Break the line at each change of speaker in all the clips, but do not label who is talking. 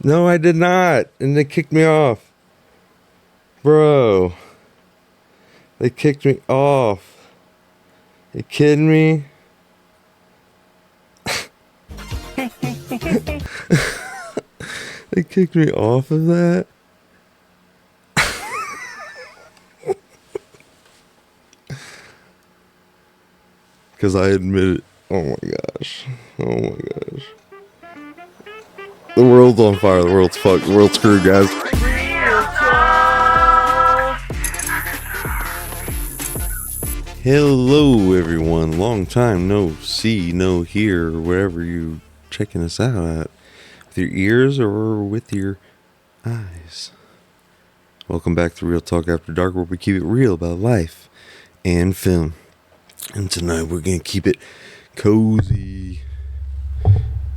No, I did not. And they kicked me off. Bro. They kicked me off. You kidding me? They kicked me off of that? Because I admit it. Oh my gosh. Oh my gosh. The world's on fire. The world's fucked. The world's screwed, guys. Hello, everyone. Long time no see, no hear, wherever you checking us out at. With your ears or with your eyes. Welcome back to Real Talk After Dark, where we keep it real about life and film. And tonight we're going to keep it cozy,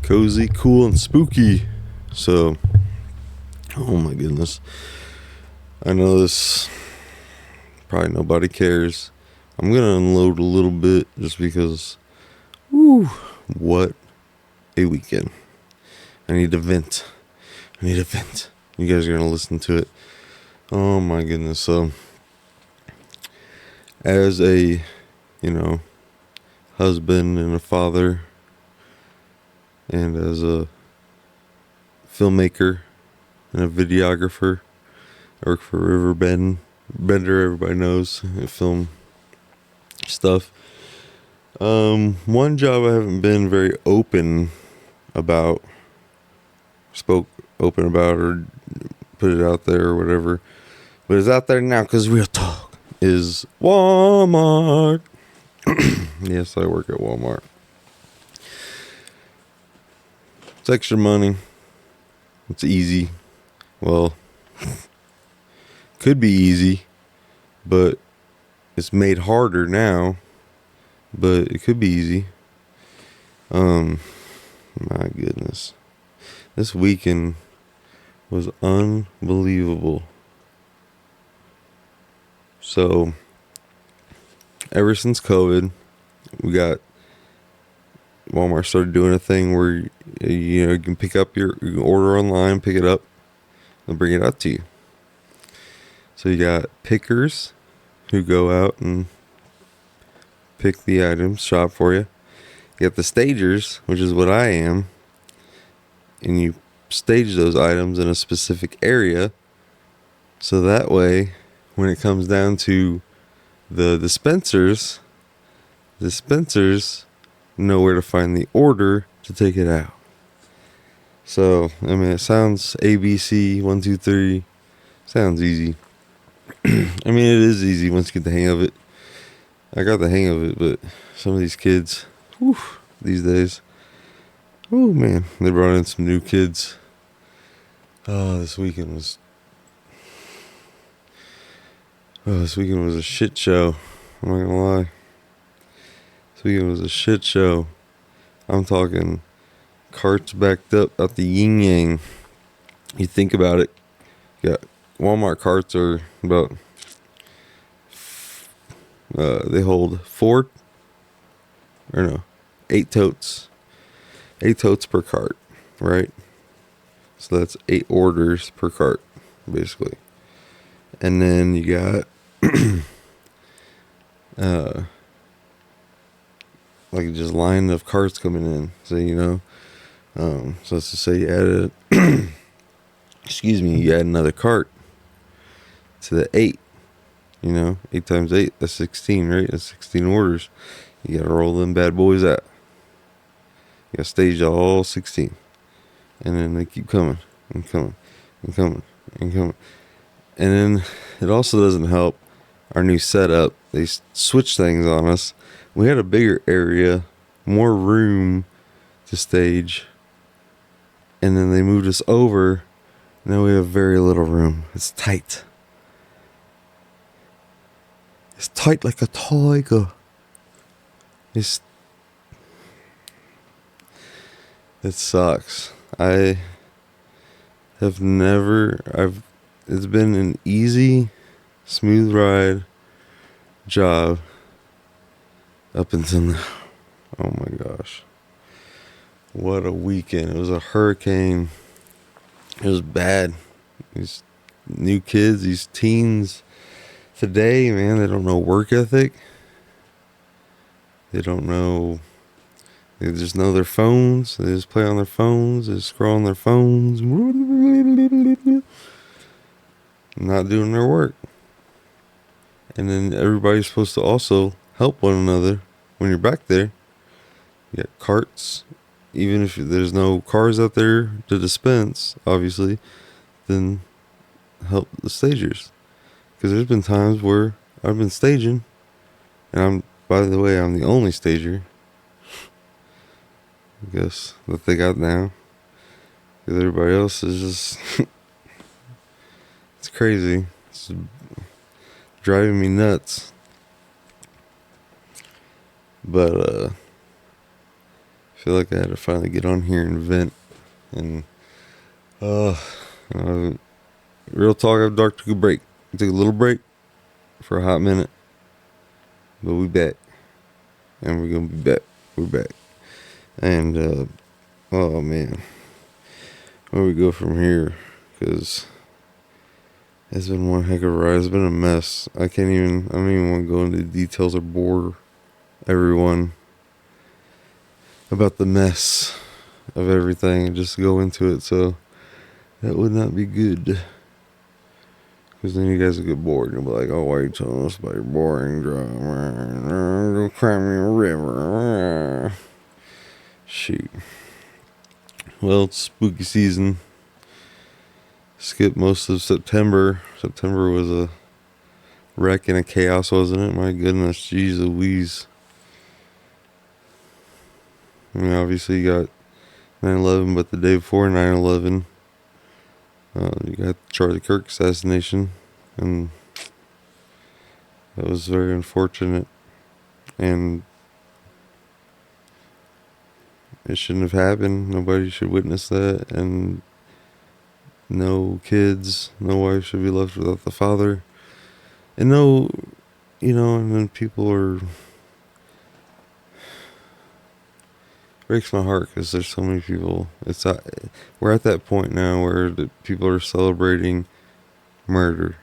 cool, and spooky. So, oh my goodness. I know this, probably nobody cares. I'm going to unload a little bit just because, woo, what a weekend. I need to vent. You guys are going to listen to it. Oh my goodness. So, as a, husband and a father, and as a filmmaker and a videographer, I work for Bender, everybody knows, film stuff. One job I haven't been very spoke open about or put it out there or whatever, but it's out there now because Real Talk is Walmart. Yes, I work at Walmart. It's extra money. It's easy. Well, could be easy, but it's made harder now. But it could be easy. My goodness. This weekend was unbelievable. So, ever since COVID, Walmart started doing a thing where you can you can order online, pick it up, and bring it out to you. So you got pickers who go out and pick the items, shop for you. You got the stagers, which is what I am, and you stage those items in a specific area, so that way, when it comes down to the dispensers know where to find the order to take it out. So, it sounds ABC 1, 2, 3. Sounds easy. It is easy once you get the hang of it. I got the hang of it, but some of these kids, these days, man, they brought in some new kids. This weekend was a shit show. I'm not gonna lie. This weekend was a shit show. I'm talking carts backed up out the yin yang. You think about it. Yeah, Walmart carts are about, they hold 8 totes. 8 totes per cart, right? So that's 8 orders per cart, basically. And then you got like just line of carts coming in. So so let's just say you added you add another cart to the 8. 8 times 8, that's 16, right? That's 16 orders. You gotta roll them bad boys out. You gotta stage all 16. And then they keep coming and coming and coming and coming. And then it also doesn't help our new setup. They switched things on us. We had a bigger area, more room to stage. And then they moved us over. Now we have very little room. It's tight. It's tight like a tiger. It sucks. It's been an easy, smooth ride job up until now. Oh my gosh. What a weekend. It was a hurricane It was bad. These new kids, these teens today, man, they don't know work ethic. They don't know. They just know their phones. They just play on their phones. They scroll on their phones. Not doing their work. And then everybody's supposed to also help one another when you're back there. You got carts. Even if there's no cars out there to dispense, obviously, then help the stagers. Because there's been times where I've been staging, and by the way, I'm the only stager, I guess, that they got now. Because everybody else is just, it's crazy. It's driving me nuts. But, I feel like I had to finally get on here and vent. And, real talk, I've took a break. I took a little break for a hot minute. But we back. And we're going to be back. We're back. And, oh man. Where we go from here? Because it's been one heck of a ride. It's been a mess. I don't even want to go into details or bore everyone about the mess of everything and just go into it. So that would not be good. Because then you guys will get bored and you'll be like, oh, why are you telling us about your boring drama? Go cry me a river. Shoot. Well, it's spooky season. Skip most of September. September was a wreck and a chaos, wasn't it? My goodness, jeez Louise. I mean, obviously you got 9/11, but the day before 9/11, you got Charlie Kirk assassination, and that was very unfortunate, and it shouldn't have happened. Nobody should witness that, and no kids, no wife should be left without the father, and and then people are, breaks my heart because there's so many people. We're at that point now where the people are celebrating murder.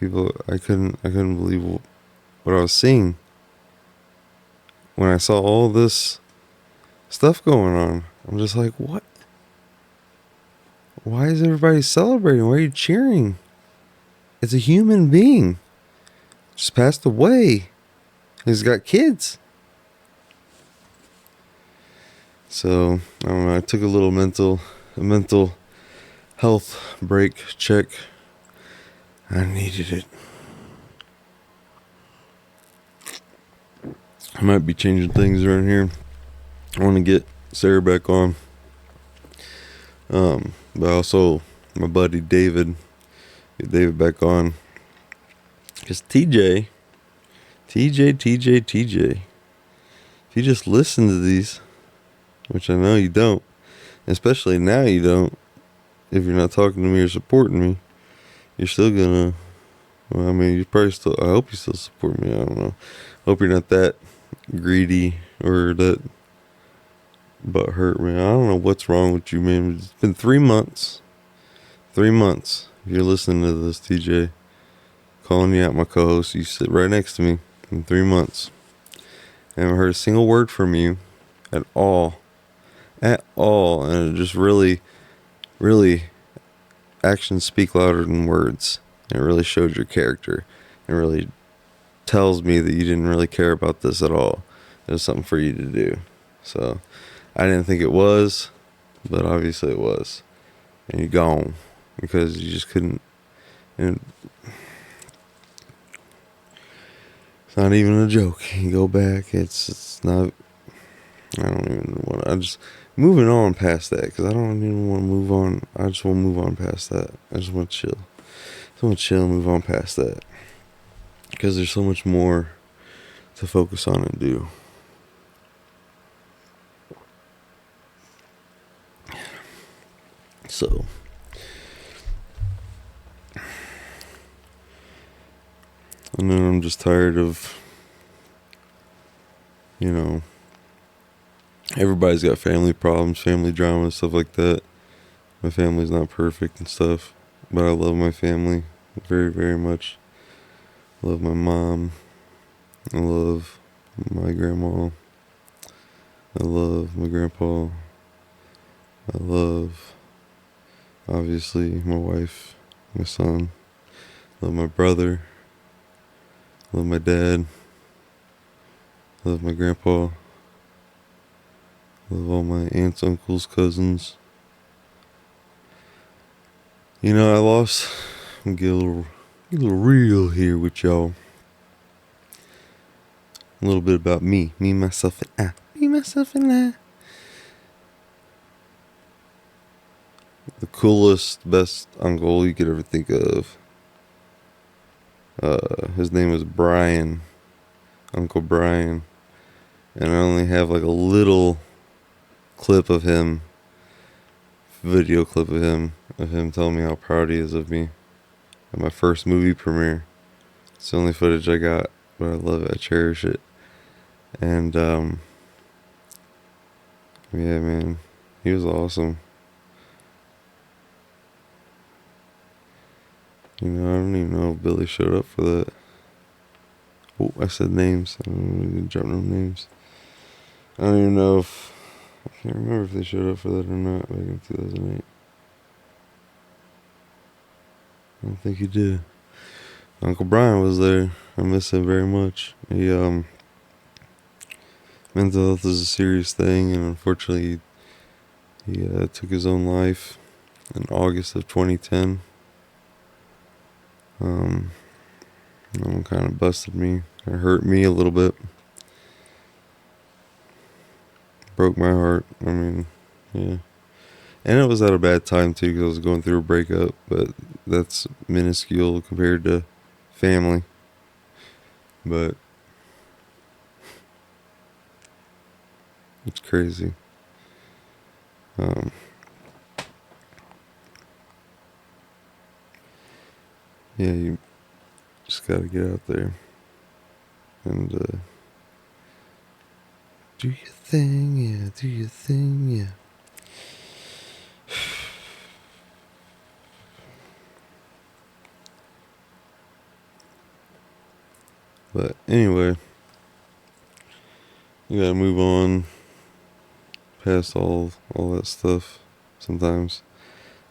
I couldn't believe what I was seeing when I saw all this stuff going on. I'm just like, what? Why is everybody celebrating? Why are you cheering? It's a human being. Just passed away. He's got kids. So, I don't know, I took a little mental health break, check. I needed it. I might be changing things around here. I want to get Sarah back on. But also my buddy David, get David back on. Because TJ, if you just listen to these, which I know you don't, especially now you don't, if you're not talking to me or supporting me, you're still gonna, well, I mean, you probably still, I hope you still support me, I don't know. Hope you're not that greedy or that butt hurt, man. I don't know what's wrong with you, man. It's been 3 months. 3 months. If you're listening to this, TJ, calling you out, my co-host, you sit right next to me in 3 months. I haven't heard a single word from you at all. At all. And it just really, really, actions speak louder than words. It really showed your character. It really tells me that you didn't really care about this at all. It was something for you to do. So I didn't think it was, but obviously it was. And you're gone because you just couldn't. And it's not even a joke. You go back. It's not. I don't even want. I just moving on past that because I don't even want to move on. I just want to move on past that. I just want to chill. I just want to chill and move on past that because there's so much more to focus on and do. So, and then I'm just tired of, everybody's got family problems, family drama, stuff like that. My family's not perfect and stuff, but I love my family very, very much. I love my mom. I love my grandma. I love my grandpa. I love, obviously, my wife, my son. I love my brother. I love my dad. I love my grandpa. I love all my aunts, uncles, cousins. You know, I'm get a little real here with y'all. A little bit about me. Me, myself, and I. Me, myself, and I. The coolest, best uncle you could ever think of. His name is Brian. Uncle Brian. And I only have like a little clip of him, video clip of him telling me how proud he is of me at my first movie premiere. It's the only footage I got, but I love it. I cherish it. And, yeah, man, he was awesome. You know, I don't even know if Billy showed up for that. Oh, I said names. I don't even drop no names. I don't even know if, I can't remember if they showed up for that or not back in 2008. I don't think he did. Uncle Brian was there. I miss him very much. Mental health is a serious thing, and unfortunately, he took his own life in August of 2010. That one kind of busted me. It hurt me a little bit. Broke my heart. I mean, yeah. And it was at a bad time, too, because I was going through a breakup, but that's minuscule compared to family. But it's crazy. Yeah, you just gotta get out there and do your thing, yeah, do your thing, yeah. But anyway, you gotta move on past all that stuff sometimes.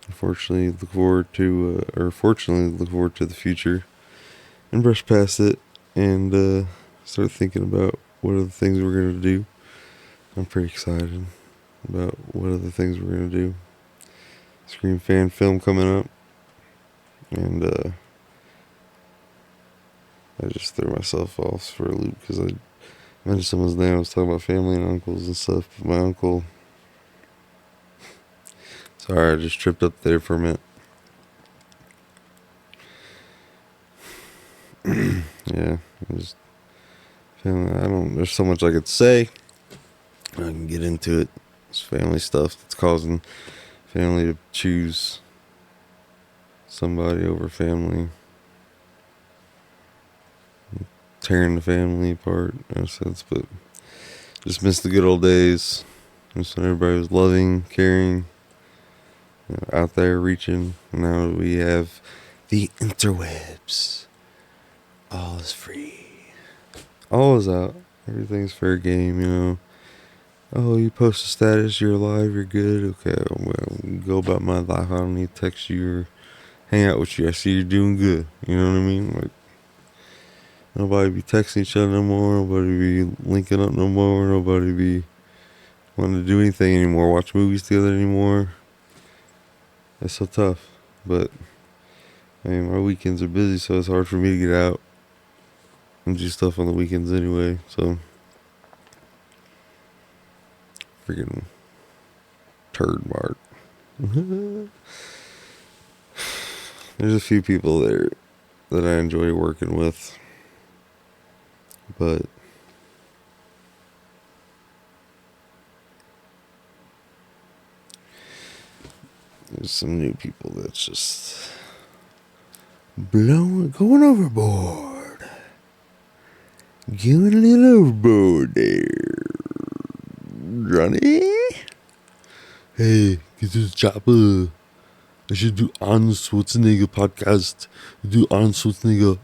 Unfortunately, fortunately, look forward to the future and brush past it and start thinking about what are the things we're gonna do. I'm pretty excited about what other things we're gonna do. Scream fan film coming up, and I just threw myself off for a loop because I mentioned someone's name. I was talking about family and uncles and stuff. But my uncle, sorry, I just tripped up there for a minute. Yeah, just family. There's so much I could say. I can get into it. It's family stuff that's causing family to choose somebody over family, tearing the family apart in a sense. But just miss the good old days. Just when everybody was loving, caring, out there reaching. Now we have the interwebs. All is free. All is out. Everything's fair game, you know. Oh, you post a status, you're alive, you're good. Okay, well, go about my life. I don't need to text you or hang out with you. I see you're doing good. You know what I mean? Like, nobody be texting each other no more. Nobody be linking up no more. Nobody be wanting to do anything anymore. Watch movies together anymore. It's so tough. But, I mean, my weekends are busy, so it's hard for me to get out and do stuff on the weekends anyway. So, freaking turd mark. There's a few people there that I enjoy working with, but there's some new people that's just going overboard. Going a little overboard there, Johnny. Hey, this is Chopper. I should do Arnold Schwarzenegger podcast. Do Arnold Schwarzenegger.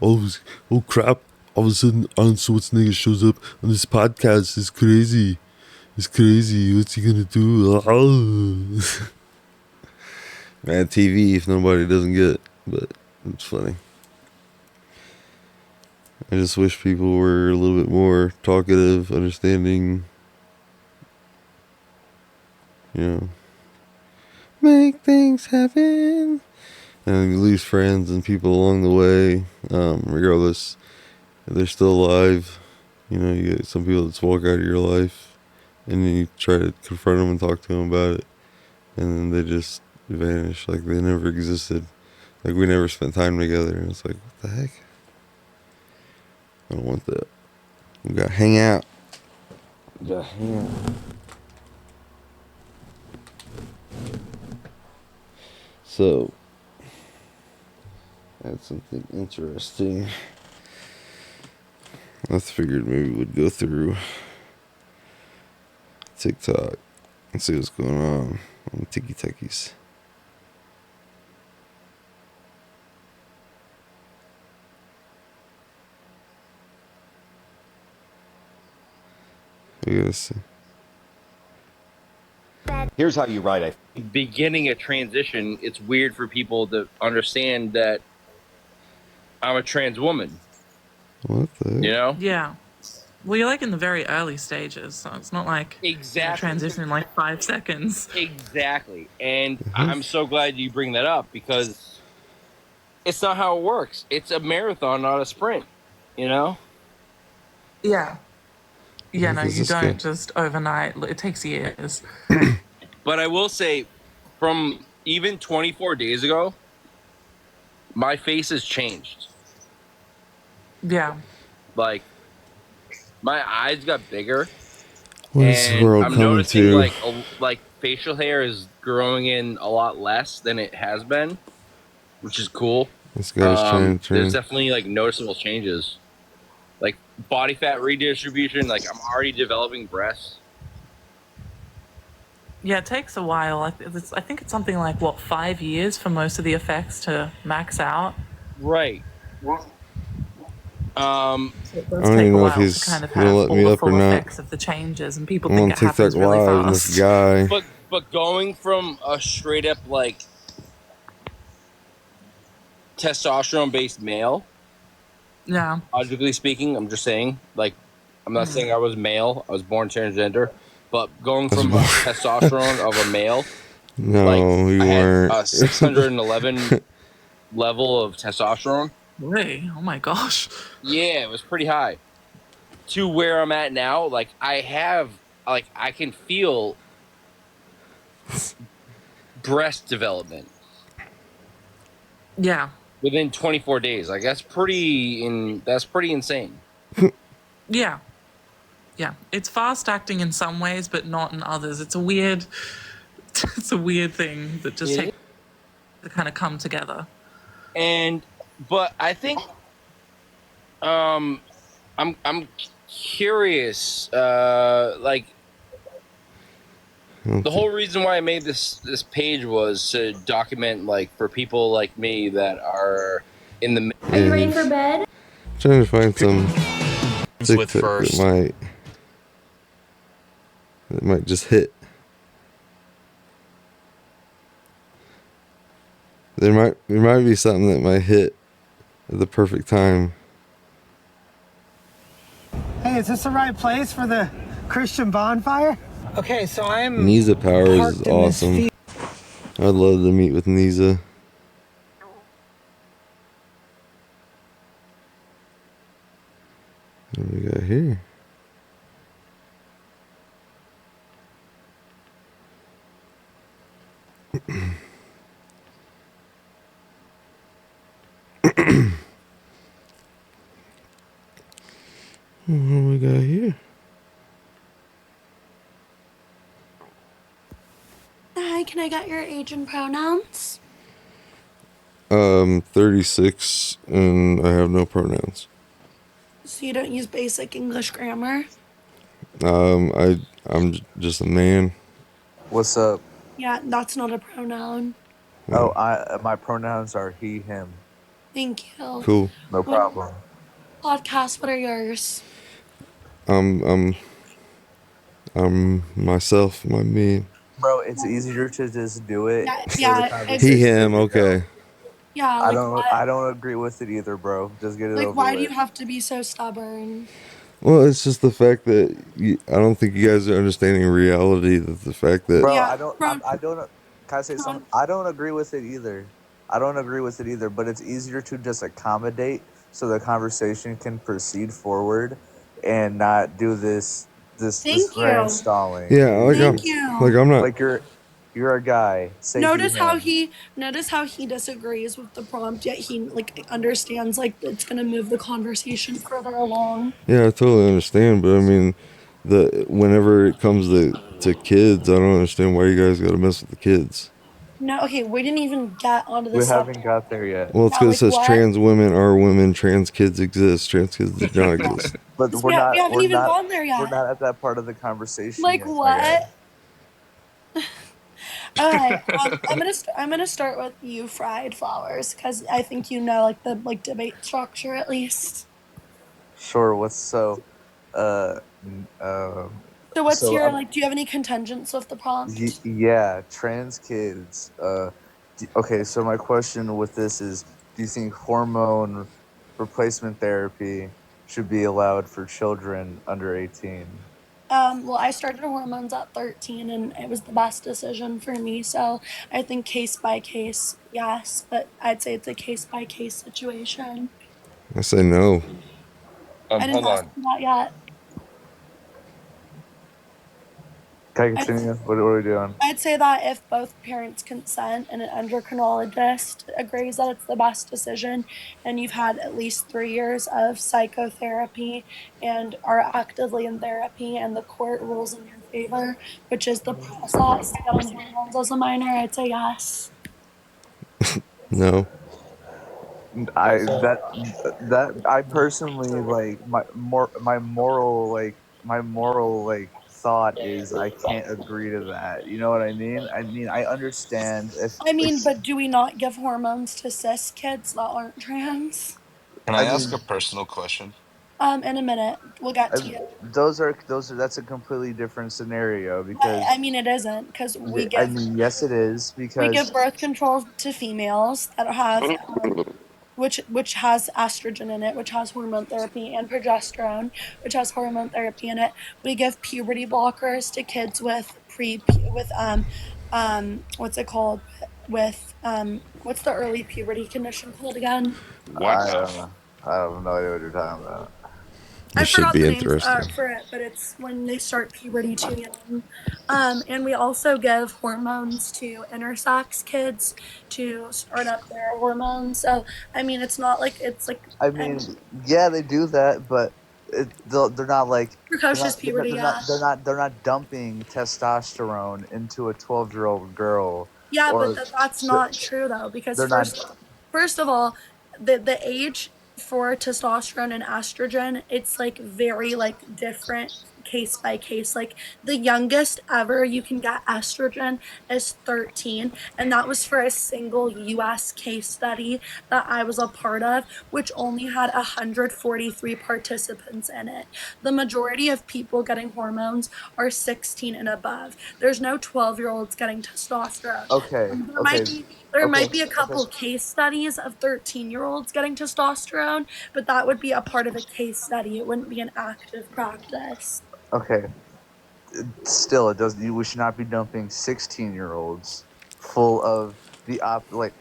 Oh crap. All of a sudden, Arnold Schwarzenegger shows up on this podcast. It's crazy. It's crazy. What's he gonna do? Bad TV if nobody doesn't get it. But it's funny. I just wish people were a little bit more talkative, understanding. You know, make things happen. And you lose friends and people along the way, regardless if they're still alive. You know, you get some people that just walk out of your life, and then you try to confront them and talk to them about it, and then they just vanish like they never existed. Like we never spent time together, and it's like, what the heck? I don't want that. We gotta hang out. We gotta hang out. So, that's something interesting. I figured maybe we'd go through TikTok and see what's going on the Tiki Techies. We gotta see.
Here's how you write a
beginning a transition. It's weird for people to understand that I'm a trans woman.
What the heck?
You know?
Yeah. Well, you're like in the very early stages, so it's not like
Exactly.
a transition in like 5 seconds.
Exactly. And I'm so glad you bring that up because it's not how it works. It's a marathon, not a sprint, you know?
Yeah. Yeah, no,
This
you
is
don't
good.
just overnight. It takes years.
But I will say, from even 24 days ago, my face has changed.
Yeah.
Like, my eyes got bigger.
What is the
And
world
I'm
coming
noticing
to?
like facial hair is growing in a lot less than it has been, which is cool.
This guy's trying to turn.
There's definitely like noticeable changes, like body fat redistribution. Like I'm already developing breasts.
Yeah, it takes a while. I think it's something like, 5 years for most of the effects to max out.
Right.
So it does
I don't
take
even
a
know if
while
he's
to kind of
gonna
have
let
all
me
the
up or
full
not.
effects of the changes, and people
I'm
think
on
it
TikTok
happens really
Live, and this
fast.
guy.
But going from a straight up like testosterone based male,
Yeah.
logically speaking, I'm just saying, like, I'm not saying I was male. I was born transgender, but going from testosterone of a male,
No,
like
you
I had
weren't.
a 611 level of testosterone.
Really? Oh my gosh.
Yeah, it was pretty high. To where I'm at now, like I can feel breast development
Yeah.
within 24 days. Like that's pretty insane.
Yeah. Yeah. It's fast acting in some ways, but not in others. It's a weird thing that just takes to kind of come together.
But I think I'm curious, like the whole reason why I made this page was to document, like, for people like me that are in the.
Are you ready for bed?
Trying to find some
with
TikTok
first.
that might just hit. There might be something that might hit at the perfect time.
Hey, is this the right place for the Christian bonfire? Okay, so I'm
Nisa Powers is
parked in this
awesome.
field.
I'd love to meet with Nisa. What do we got here? What do we got here?
Hi, can I get your age and pronouns?
36, and I have no pronouns.
So you don't use basic English grammar?
I'm just a man.
What's up?
Yeah, that's not a pronoun.
Oh, my pronouns are he, him.
Thank you.
Cool.
No
What
problem.
podcast? What are yours?
I'm I'm I'm myself, my me.
Bro, it's easier to just do it
Yeah,
so the
yeah,
He,
conversation
him.
doesn't go.
Okay.
yeah.
I don't I don't agree with it either, bro. Just get it over
Why do you
with.
have to be so stubborn?
Well, it's just the fact that I don't think you guys are understanding reality. That the fact that
Bro,
Yeah,
I don't can I say something? I don't agree with it either. I don't agree with it either, but it's easier to just accommodate so the conversation can proceed forward and not do this
thank
grand
you.
stalling.
yeah,
Thank
like
you.
I'm not.
Like you're a guy. Say he him.
Notice how he disagrees with the prompt, yet he like understands like it's gonna move the conversation further along.
Yeah, I totally understand, but I mean, the whenever it comes to kids, I don't understand why you guys got to mess with the kids.
No, okay, we didn't even get onto the
We haven't
subject.
got there yet.
Well, it's
Yeah,
because it
like
says
what?
trans women are women, trans kids exist, trans kids do not
Yeah,
exist.
But
we haven't even gone there
we're
yet.
not at that part of the conversation
Like
yet, my guy.
what? Okay, I'm gonna start with you, fried flowers, because I think you know like the like debate structure at least.
Sure, what's so n-
So what's
so
your
I'm
like? Do you have any contingents with the prompt?
yeah, trans kids. Okay, so my question with this is, do you think hormone replacement therapy should be allowed for children under 18?
Well, I started hormones at 13, and it was the best decision for me. So I think case by case, yes, but I'd say it's a case by case situation.
I say no.
I didn't
Hold
ask
on.
you that yet.
Can I
I
continue? What are we doing?
I'd say that if both parents consent and an endocrinologist agrees that it's the best decision, and you've had at least 3 years of psychotherapy and are actively in therapy, and the court rules in your favor, which is the process to get on hormones as a minor, I'd say yes.
No.
I that I personally like my moral like thought is I can't agree to that. You know what I mean? I mean I understand if
I
like
mean, but do we not give hormones to cis kids that aren't trans?
Can I
I
ask
mean
a personal question?
In a minute, we'll get
I,
to you.
those are that's a completely different scenario because
I mean, it isn't because
I mean yes it is
we give
because
birth control to females that have which has estrogen in it, which has hormone therapy, and progesterone, which has hormone therapy in it. We give puberty blockers to kids with pre with what's it called, with what's the early puberty condition called again?
What the?
I have no idea what you're talking about.
I
This should
forgot
be
the names
interesting.
for it, but it's when they start puberty too young. And we also give hormones to intersex kids to start up their hormones. So I mean, it's not like it's like
I mean, yeah, they do that, but they're not like
precocious puberty. Yeah,
they're not dumping testosterone into a 12-year-old girl
yeah, but
or
that's not true though, because
they're not.
first of all, the age for testosterone and estrogen, it's like very like different case by case. Like the youngest ever you can get estrogen is 13, and that was for a single US case study that I was a part of, which only had 143 participants in it. The majority of people getting hormones are 16 and above. There's no 12-year-olds getting testosterone.
Okay, okay,
There
okay,
might be a couple case studies of 13-year-olds getting testosterone, but that would be a part of a case study. It wouldn't be an active practice.
okay. Still, it doesn't. We should not be dumping 16-year-olds full of the like.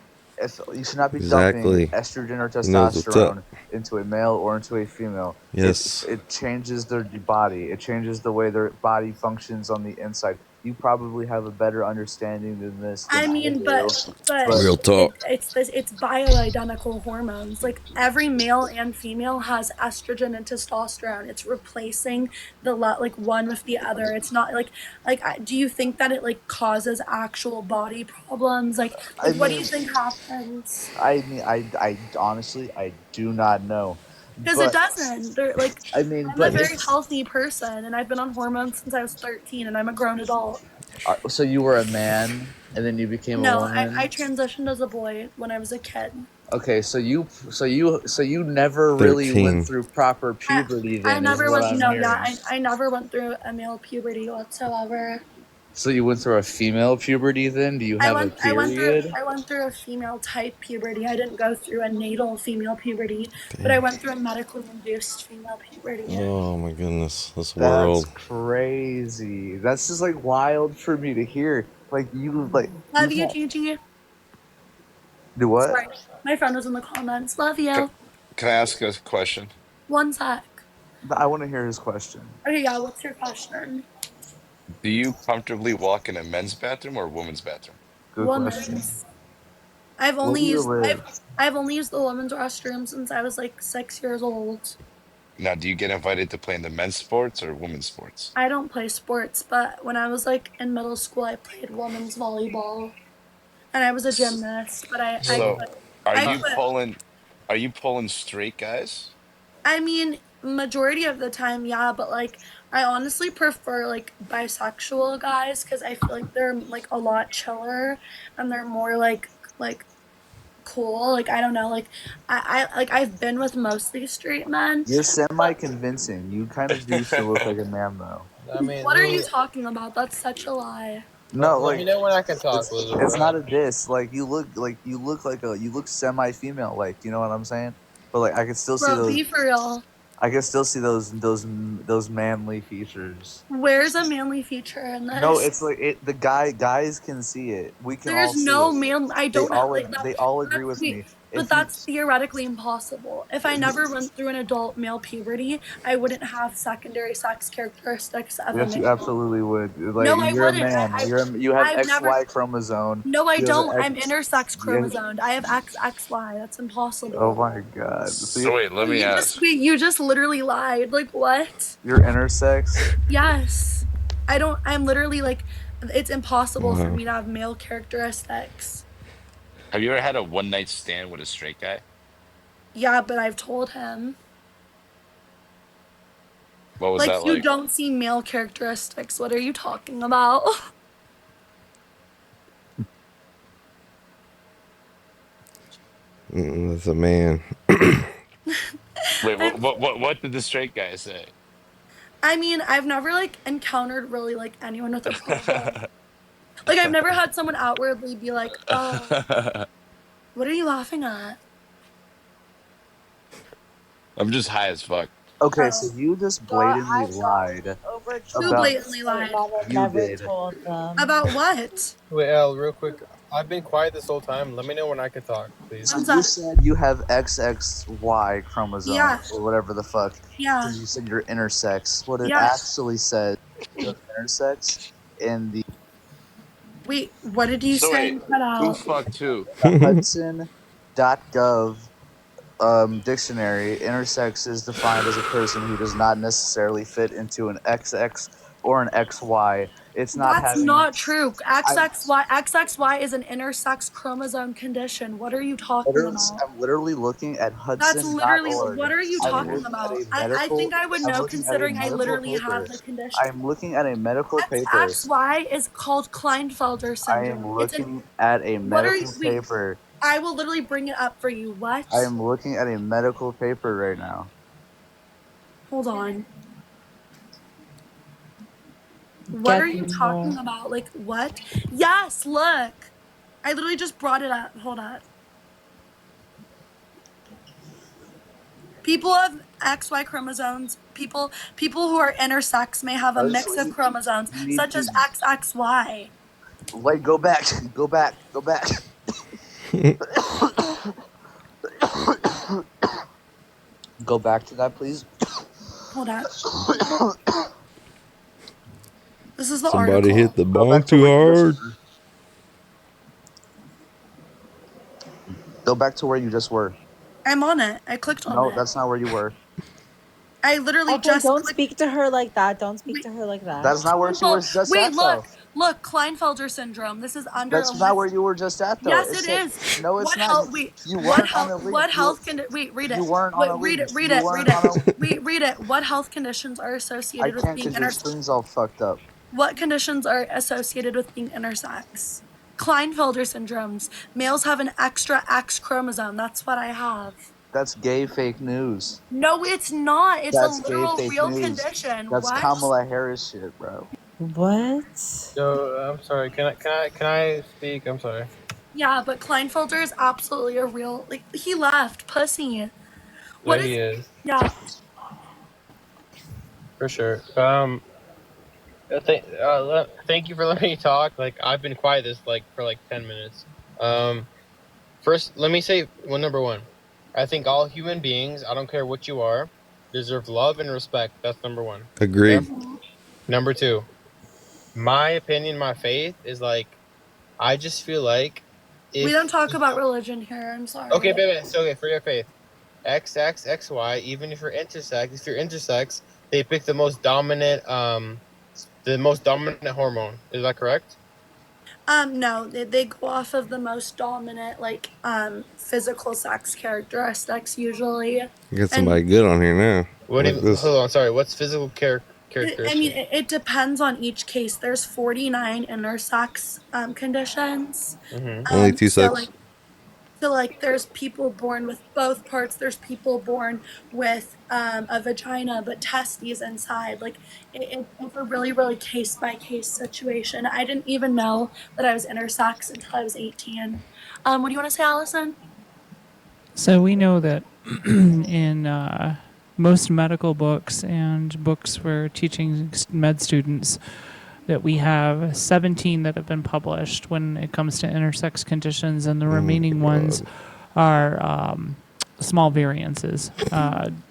You should not be dumping
Exactly.
estrogen or
He knows what's up.
testosterone into a male or into a female.
Yes.
It changes their body. It changes the way their body functions on the inside. You probably have a better understanding than this than
I
I
mean,
do. But
Real talk.
it's bioidentical hormones. Like every male and female has estrogen and testosterone. It's replacing like one with the other. It's not do you think that it like causes actual body problems?
I
What do
mean,
you think happens?
I honestly I do not know.
Because it
But
doesn't. They're like
I mean,
I'm a
but
very healthy person, and I've been on hormones since I was 13, and I'm a grown adult.
So you were a man, and then you became a
No,
woman.
I transitioned as a boy when I was a kid.
Okay, so you never really
13.
went through proper puberty.
I
Then is
never
what
went.
I'm
No,
hearing.
yeah, I never went through a male puberty whatsoever.
So you went through a female puberty. Then do you have a period?
I went through a female type puberty. I didn't go through a natal female puberty, but I went through a medically induced female puberty.
Oh my goodness, this
That's
world.
crazy. That's just like wild for me to hear. Like you
Love you, Gigi.
do what?
Sorry, my friend was in the comments. Love
Can,
you.
can I ask a question?
One sec.
I want to hear his question.
Okay, yeah. What's your question?
Do you comfortably walk in a men's bathroom or a woman's bathroom?
Good question.
Woman's. I've
Where
only
do you
used
live?
I've only used the women's restroom since I was like 6 years old.
Now, do you get invited to play in the men's sports or women's sports?
I don't play sports, but when I was like in middle school, I played women's volleyball, and I was a gymnast. But
So, are
I
you
quit.
pulling straight guys?
I mean, majority of the time, yeah, but like I honestly prefer like bisexual guys because I feel like they're like a lot chiller and they're more like cool. Like I don't know, like I've been with mostly straight men.
You're semi-convincing. You kind of do still look like a man, though.
I mean,
What are you talking about? That's such a lie.
No,
let me know when I can talk.
it's not a diss. Like you look semi-female. Like, you know what I'm saying? But like I can still see
Bro,
those.
be for real.
I can still see those manly features.
Where's a manly feature in this?
No, it's like the guys can see it. We can.
There's
all see
no
it.
man. I
They
don't
all
like that.
they all agree with me.
But that's theoretically impossible. If I never went through an adult male puberty, I wouldn't have secondary sex characteristics of a
Yes, you
male.
absolutely would. Like,
No, I
you're
wouldn't.
a man. You have XY chromosome.
No, I
You have
don't.
an
I'm
X-
intersex
you have-
chromosomed. I have XXY. That's impossible.
Oh my god.
So wait, let me ask.
You just literally lied. Like what?
You're intersex.
Yes. I'm literally like, it's impossible for me to have male characteristics.
Have you ever had a one night stand with a straight guy?
Yeah, but I've told him.
What was that
You
like?
don't see male characteristics. What are you talking about?
That's a man.
Wait, what did the straight guy say?
I mean, I've never like encountered really like anyone with a problem. Like I've never had someone outwardly be like, "Oh, what are you laughing at?"
I'm just high as fuck.
Okay, so you just blatantly lied.
Who blatantly lied?
You did.
About what?
Wait, Elle, real quick. I've been quiet this whole time. Let me know when I can talk, please.
What's
You
that?
said you have XXY chromosome
Yeah.
or whatever the fuck.
Yeah.
You said you're intersex. What it
Yeah.
actually said was intersex in the
Wait, what did you
So
say?
wait,
Cut
who
out.
fucked who?
Hudson.gov dictionary. Intersex is defined as a person who does not necessarily fit into an XX or an XY. It's not
That's
having.
not true. XXY is an intersex chromosome condition. What are you talking about?
I'm literally looking at
That's
Hudson.org.
literally what are you
I'm
talking
looking
about?
at a
I
medical-
think I would
I'm
know
looking at a
considering I
medical
literally
paper.
have the condition.
I'm looking at a medical paper.
XXY is called Klinefelter
I
syndrome.
am looking at a
What are you-
medical
wait.
paper.
I will literally bring it up for you. What?
I am looking at a medical paper right now.
Hold on. What are you talking about? Like what? Yes, look. I literally just brought it up. Hold up. People of XY chromosomes, people who are intersex may have a mix of chromosomes,
you need
such
to-
as XXY.
Like, go back. Go back to that, please.
Hold up. This is the
Somebody
article.
hit the
Go
bong
back to
too
where you
hard.
Go back to where you just were.
I'm on it. I clicked on
No,
it.
that's not where you were.
I literally
Okay,
just
don't
clicked.
speak to her like that. Don't speak to her like that.
That's not where she was just
Wait,
at, though.
look, Klinefelter syndrome. This is under.
That's not where you were just at, though.
Yes,
It
it
said-
is.
No, it's
what
not.
Health, wait,
You
what
weren't on a
health?
lead.
What
You-
health Wait, read it.
You weren't on a
Read
lead.
it. Read
You
it.
weren't
Read
on a-
it. Read it. What health conditions are
I
associated with
can't
being
because your
intersex?
screen's all fucked up.
What conditions are associated with being intersex? Klinefelter syndromes. Males have an extra X chromosome. That's what I have.
That's gay fake news.
No, it's not. It's
That's
a
gay
literal
fake
real
news.
condition.
That's
What?
Kamala Harris shit, bro.
What?
So I'm sorry. Can I speak? I'm sorry.
Yeah, but Klinefelter is absolutely a real. Like, he left. Pussy. What
Yeah,
is?
he is
Yeah.
for sure. Thank you for letting me talk. Like I've been quiet for 10 minutes. First, let me say number one. I think all human beings, I don't care what you are, deserve love and respect. That's number one.
Agreed.
Okay? Number two, my opinion, my faith is I just feel like if
We don't talk about religion here. I'm sorry.
okay, baby, so okay for your faith, X X X Y. Even if you're intersex, they pick the most dominant hormone. Is that correct?
No, they go off of the most dominant, physical sex characteristics usually.
Got somebody good on here now.
What
Like
do you,
this.
hold on, sorry. What's physical characteristics?
I mean, it depends on each case. There's 49 intersex conditions.
Only two sex.
So there's people born with both parts. There's people born with a vagina but testes inside. It's a really, really case by case situation. I didn't even know that I was intersex until I was 18. What do you want to say, Allison?
So we know that in most medical books and books for teaching med students that we have 17 that have been published when it comes to intersex conditions, and the remaining ones are small variances.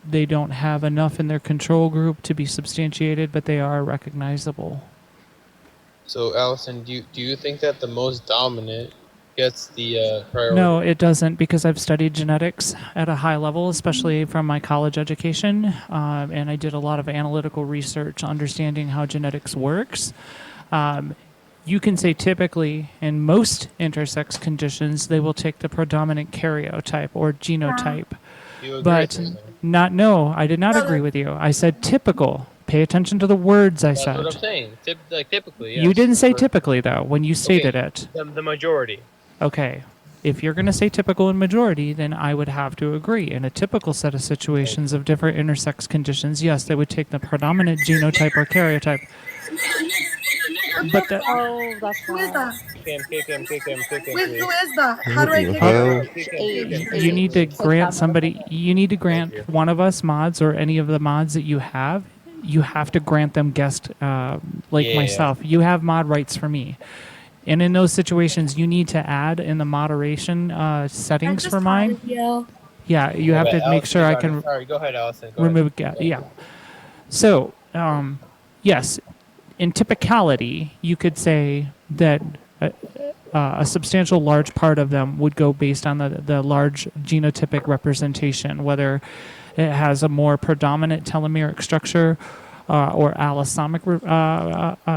They don't have enough in their control group to be substantiated, but they are recognizable.
So, Allison, do you think that the most dominant gets the priority?
No, it doesn't, because I've studied genetics at a high level, especially from my college education, and I did a lot of analytical research understanding how genetics works. You can say typically in most intersex conditions, they will take the predominant karyotype or genotype.
You agree
But
with me?
no, I did not agree with you. I said typical. Pay attention to the words I
That's
said.
what I'm saying. Typically, yes.
You didn't say typically, though, when you stated it.
The majority.
Okay. If you're going to say typical and majority, then I would have to agree. In a typical set of situations of different intersex conditions, yes, they would take the predominant genotype or karyotype. But
that's
Who is that?
Kick him,
Who is that? How do I kick him?
You need to grant somebody, you need to grant one of us mods or any of the mods that you have to grant them guest, myself. You have mod rights for me. And in those situations, you need to add in the moderation settings for mine. Yeah, you have to make sure I can
Sorry, go ahead, Allison.
remove guest. Yeah. So, yes, in typicality, you could say that a substantial large part of them would go based on the large genotypic representation, whether it has a more predominant telomeric structure or allosomic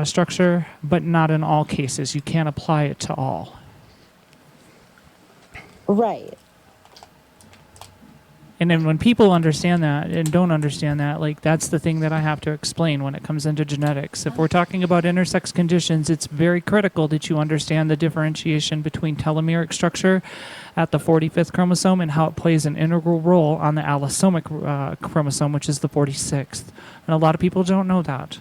structure, but not in all cases. You can't apply it to all.
Right.
And then when people understand that and don't understand that, that's the thing that I have to explain when it comes into genetics. If we're talking about intersex conditions, it's very critical that you understand the differentiation between telomeric structure at the 45th chromosome and how it plays an integral role on the allosomic chromosome, which is the 46th. And a lot of people don't know that.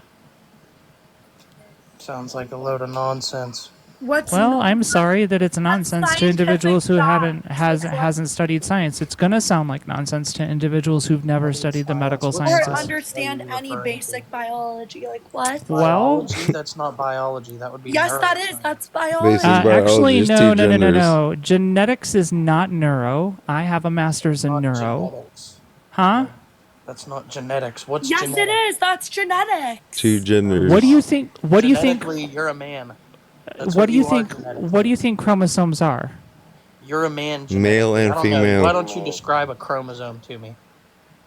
Sounds like a load of nonsense.
I'm sorry that it's nonsense to individuals who hasn't studied science. It's gonna sound like nonsense to individuals who've never studied the medical sciences.
Or understand any basic biology. What?
Biology? That's not biology. That would be
Yes, that is. That's biology.
Actually, no. Genetics is not neuro. I have a master's in neuro.
Genetics.
Huh?
That's not genetics. What's
yes,
genetics?
it is. That's genetics.
Two genders.
What do you think?
Genetically, you're a man. That's
What do you
are
think?
genetically.
What do you think chromosomes are?
You're a man.
Male and
I don't know.
female.
Why don't you describe a chromosome to me?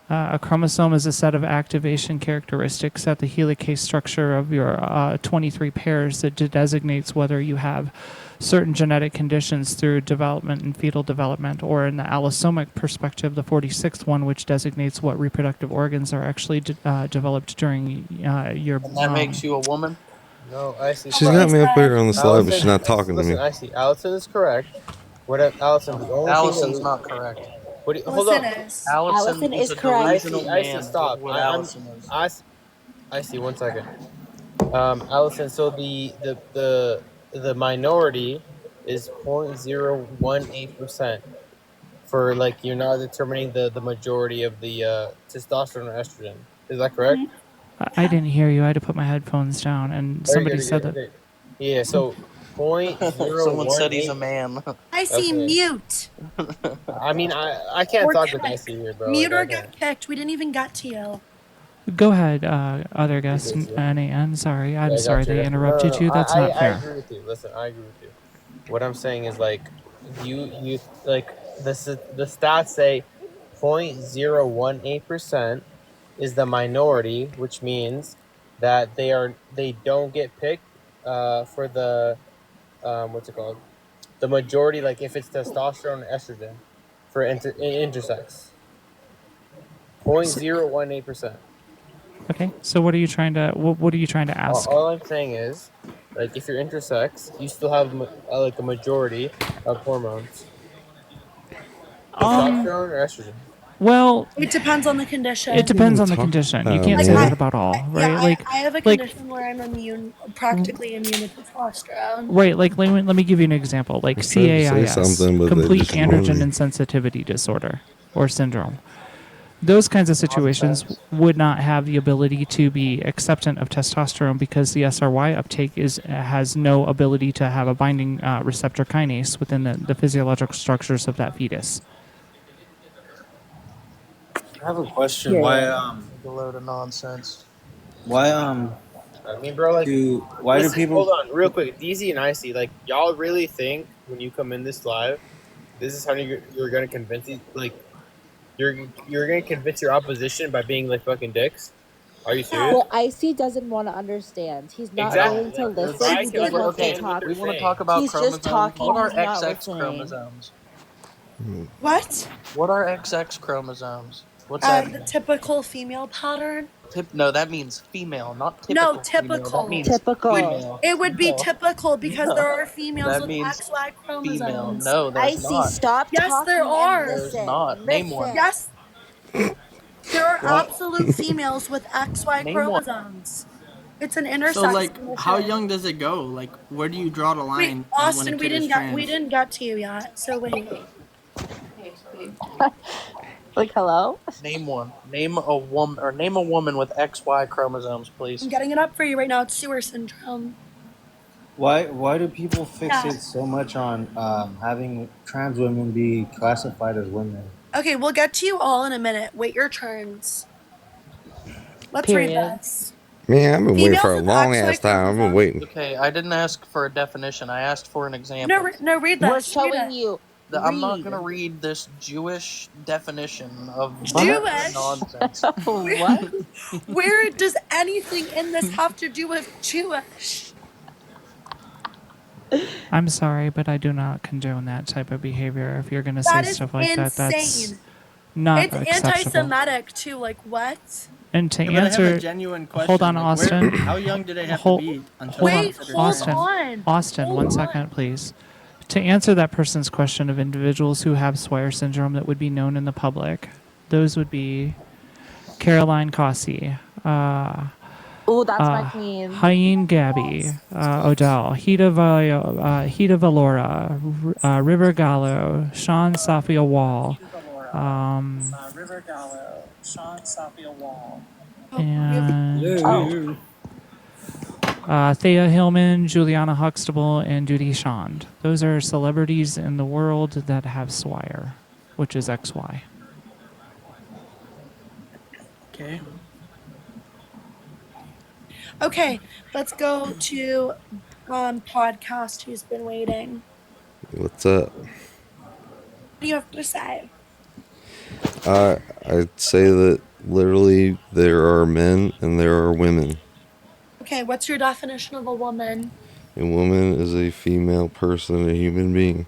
A chromosome is a set of activation characteristics at the helicase structure of your 23 pairs that designates whether you have certain genetic conditions through development and fetal development, or in the allosomic perspective, the 46th one, which designates what reproductive organs are actually developed during your.
And that makes you a woman?
No, I see.
She's got me up here on the slide, but she's
Allison,
not talking to
listen,
me.
I see. Allison is correct. Allison, the only
Allison's
thing
not correct.
hold on.
Allison is
I
correct.
see. I see. Stop.
What Allison is.
I see. 1 second. Allison. So the minority is 0.018% for like you're not determining the majority of the testosterone or estrogen. Is that correct?
I didn't hear you. I had to put my headphones down, and somebody said that.
Okay. Yeah. So 0.018.
Someone said he's a man.
I see mute.
I mean, I can't talk with Icy here, bro.
Mute
Like,
or
I can't.
get kicked. We didn't even get to you.
Go ahead, other guests. I'm sorry. I'm
Yeah, I
sorry
got you.
they
No,
interrupted you. That's not
I
fair.
agree with you. Listen, I agree with you. What I'm saying is like, you like the stats say 0.018% is the minority, which means that they don't get picked for the what's it called? The majority, like if it's testosterone or estrogen for intersex. 0.018%.
Okay. So what are you trying to what are you trying to ask?
All I'm saying is, like, if you're intersex, you still have like a majority of hormones. Testosterone or estrogen?
Well,
It depends on the condition.
it depends on the condition. You can't say that about all, right?
I have a condition where I'm practically immune to testosterone.
Right, like let me give you an example, like
I was trying to say
CAIS,
something, but they
complete
just ignored
androgen
me.
insensitivity disorder or syndrome. Those kinds of situations would not have the ability to be acceptant of testosterone because the SRY uptake has no ability to have a binding receptor kinase within the physiological structures of that fetus.
I have a question.
Yeah.
Why
A load of nonsense.
why
I mean, bro, like,
why
listen,
do people
hold on, real quick, DZ and Icy, like, y'all really think when you come in this live, this is how you're gonna convince these, like, you're gonna convince your opposition by being like fucking dicks? Are you serious?
Well, Icy doesn't want to understand. He's not
Exactly.
willing to
Like,
listen.
I
He
can
doesn't want to
understand what
talk.
they're
We want to
saying.
talk about
He's
chromosomes.
just talking.
What are
He's not
XX
listening.
chromosomes?
What?
What are XX chromosomes? What's that
The
mean?
typical female pattern.
No, that means female, not typical.
No,
Female.
typical.
That means
Typical.
female.
It would be
No.
typical because
No.
there are females
That
with
means
XY chromosomes.
female. No, there's
Icy,
not.
stop
Yes,
talking
there
and
are.
There's
listen.
not. Name one.
Yes, there are
What?
absolute females with XY
Name one.
chromosomes. It's an intersex
So like
condition.
how young does it go? Like where do you draw the
Wait,
line
Austin,
when a
we
kid is
didn't
trans?
get to you yet. So wait.
Like, hello?
Name one. Name a woman with XY chromosomes, please.
I'm getting it up for you right now. It's sewer syndrome.
Why do people fixate so much on having trans women be classified as women?
Okay, we'll get to you all in a minute. Wait your turns. Let's read this.
Man, I've been waiting
Females
for a
with
long
XY
ass time. I've been waiting.
Okay, I didn't ask for a definition. I asked for an example.
No, read this.
We're showing you.
I'm not going to read this Jewish definition of
Jewish?
nonsense.
What?
Where does anything in this have to do with Jewish?
I'm sorry, but I do not condone that type of behavior. If you're going to say
That is
stuff like that, that's
insane.
not
It's
acceptable.
anti-Semitic too. Like what?
And to
Yeah, but I have a
answer,
genuine question.
hold on,
like,
Austin.
how young do they have
Hold-
to be until
hold
they're
on,
considered
Austin.
trans?
Austin,
Hold
1
on.
second, please. To answer that person's question of individuals who have Swyer syndrome that would be known in the public, those would be Caroline Cossey,
Ooh, that's my queen.
Hayeen Gabby, Odell, Hida Valora, River Gallo, Sean Safia Wall,
River Gallo, Sean Safia Wall.
and Thea Hillman, Juliana Huxtable, and Judy Shand. Those are celebrities in the world that have Swire, which is XY.
Okay.
Okay, let's go to podcast. Who's been waiting?
What's up?
What do you have to say?
I'd say that literally there are men and there are women.
Okay, what's your definition of a woman?
A woman is a female person, a human being.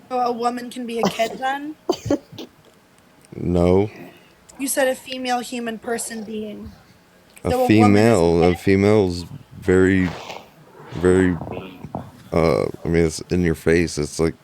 So a woman can be a kid then?
No.
You said a female human person being.
A
So a woman is
female's very, very. I mean, it's in your face. It's like,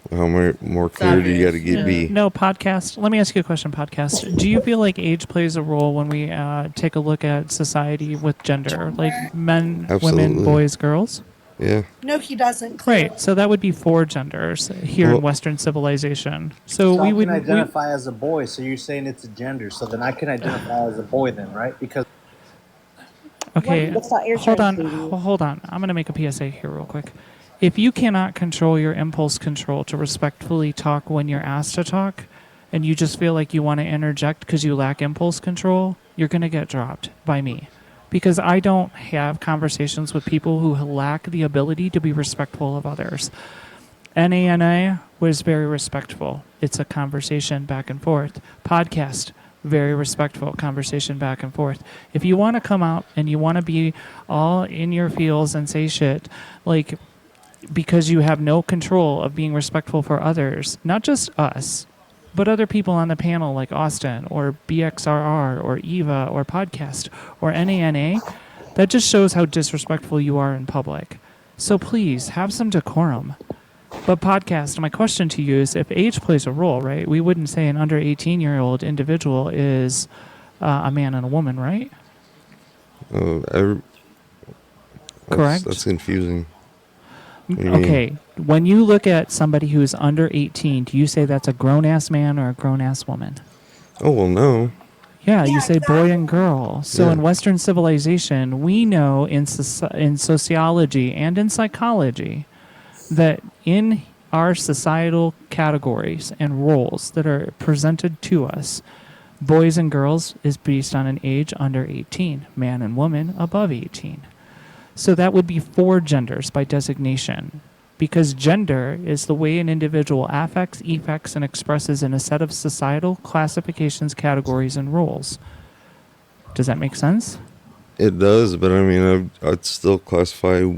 how more clear do you got to get? Be?
No, podcast. Let me ask you a question, podcast. Do you feel like age plays a role when we take a look at society with gender? Like men, women,
Absolutely.
boys, girls?
Yeah.
No, he doesn't.
Right. So that would be 4 genders here in Western civilization. So we
I
would
can identify as a boy, so you're saying it's a gender. So then I can identify as a boy then, right? Because
Okay,
That's not your
hold
turn,
on,
sweetie.
hold on. I'm going to make a PSA here real quick. If you cannot control your impulse control to respectfully talk when you're asked to talk, and you just feel like you want to interject because you lack impulse control, you're going to get dropped by me. Because I don't have conversations with people who lack the ability to be respectful of others. NANA was very respectful. It's a conversation back and forth. Podcast, very respectful conversation back and forth. If you want to come out and you want to be all in your feels and say shit, like, because you have no control of being respectful for others, not just us, but other people on the panel like Austin or BXRR or Eva or Podcast or NANA, that just shows how disrespectful you are in public. So please have some decorum. But Podcast, my question to you is, if age plays a role, right? We wouldn't say an under 18-year-old individual is a man and a woman, right? Correct?
That's confusing. What do you mean?
Okay, when you look at somebody who's under 18, do you say that's a grown-ass man or a grown-ass woman?
Oh, well, no.
Yeah, you say boy and girl. So
Yeah.
in Western civilization, we know in sociology and in psychology that in our societal categories and roles that are presented to us, boys and girls is based on an age under 18, man and woman above 18. So that would be 4 genders by designation, because gender is the way an individual affects, effects, and expresses in a set of societal classifications, categories, and roles. Does that make sense?
It does, but I mean, I'd still classify,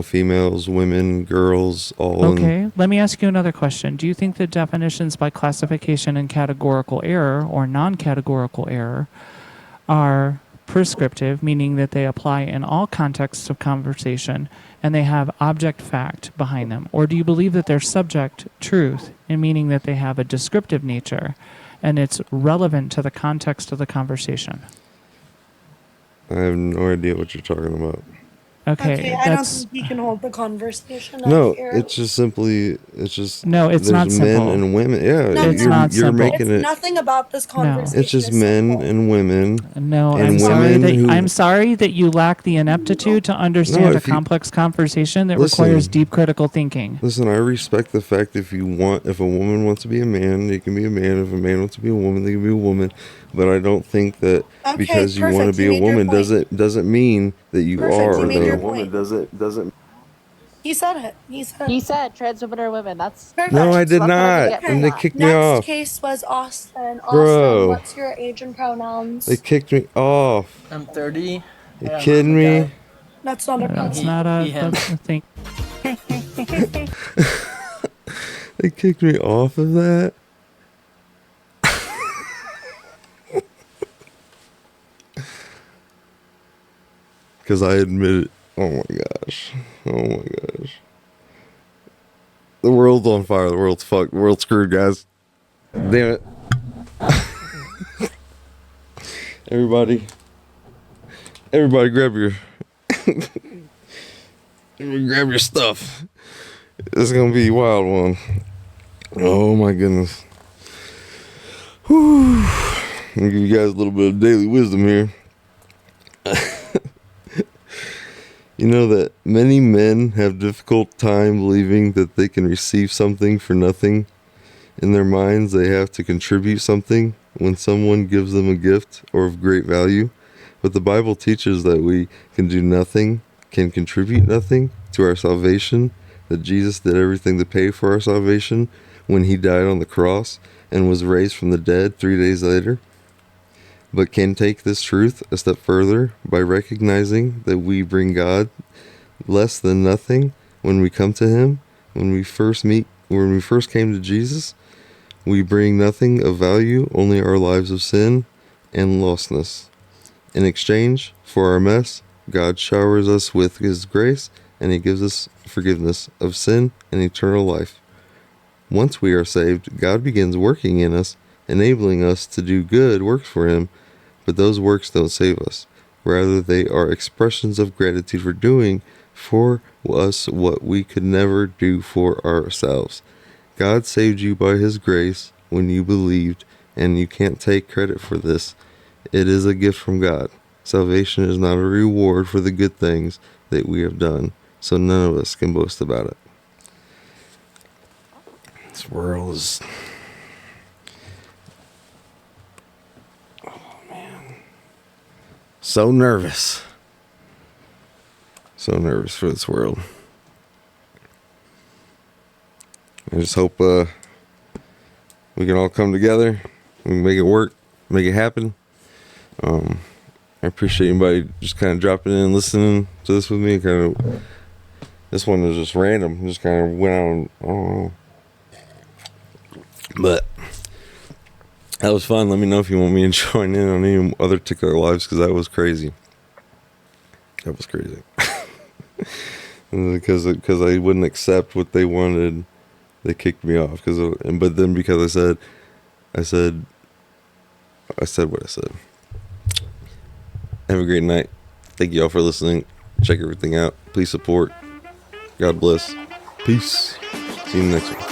females, women, girls, all.
Okay, let me ask you another question. Do you think the definitions by classification and categorical error or non-categorical error are prescriptive, meaning that they apply in all contexts of conversation and they have object fact behind them? Or do you believe that they're subject truth, in meaning that they have a descriptive nature and it's relevant to the context of the conversation?
I have no idea what you're talking about.
Okay,
I don't
that's...
think you can hold the conversation.
No,
up here.
it's just simply,
No, it's
there's
not
men
simple.
and women. Yeah,
No,
It's not
you're
simple.
making
It's
it.
nothing about this conversation.
It's just men and women.
No,
and
I'm sorry
women
that
who,
I'm sorry that you lack the ineptitude to understand a
if you-
complex conversation that
Listen.
requires deep critical thinking.
Listen, I respect the fact if a woman wants to be a man, they can be a man. If a man wants to be a woman, they can be a woman. But I don't think that
Okay,
because you want
perfect.
to be
You
a
made your
woman
point.
doesn't mean that you
Perfect,
are.
you made your
Though.
point.
Doesn't.
He said it. He said it.
He said trans women are women. That's
Perfect.
No, I
so
did
that's what I
not,
get from
and they
that.
kicked me
Next
off,
case was Austin.
Bro.
Austin, what's your age and pronouns?
They kicked me off.
I'm 30.
You kidding me?
That's not a
That's
pronoun.
not a,
he, him.
that's a thing.
They kicked me off of that. Because I admit it. Oh my gosh. Oh my gosh. The world's on fire. The world's fucked. The world's screwed, guys. Damn it. Everybody grab your grab your stuff. It's gonna be a wild one. Oh my goodness. Whew. I'll give you guys a little bit of daily wisdom here. You know that many men have difficult time believing that they can receive something for nothing. In their minds, they have to contribute something when someone gives them a gift or of great value. But the Bible teaches that we can do nothing, can contribute nothing to our salvation, that Jesus did everything to pay for our salvation when he died on the cross and was raised from the dead 3 days later. But can take this truth a step further by recognizing that we bring God less than nothing when we come to him. When we first came to Jesus, we bring nothing of value, only our lives of sin and lostness. In exchange for our mess, God showers us with his grace, and he gives us forgiveness of sin and eternal life. Once we are saved, God begins working in us, enabling us to do good works for him, but those works don't save us. Rather, they are expressions of gratitude for doing for us what we could never do for ourselves. God saved you by his grace when you believed, and you can't take credit for this. It is a gift from God. Salvation is not a reward for the good things that we have done, so none of us can boast about it. This world is... oh, man. So nervous. So nervous for this world. I just hope we can all come together. We can make it work, make it happen. I appreciate anybody just kind of dropping in and listening to this with me. This one was just random. Just kind of went on, I don't know. But that was fun. Let me know if you want me to join in on any other TikTok lives, because that was crazy. That was crazy. because I wouldn't accept what they wanted, they kicked me off. But then because I said what I said. Have a great night. Thank you all for listening. Check everything out. Please support. God bless. Peace. See you next week.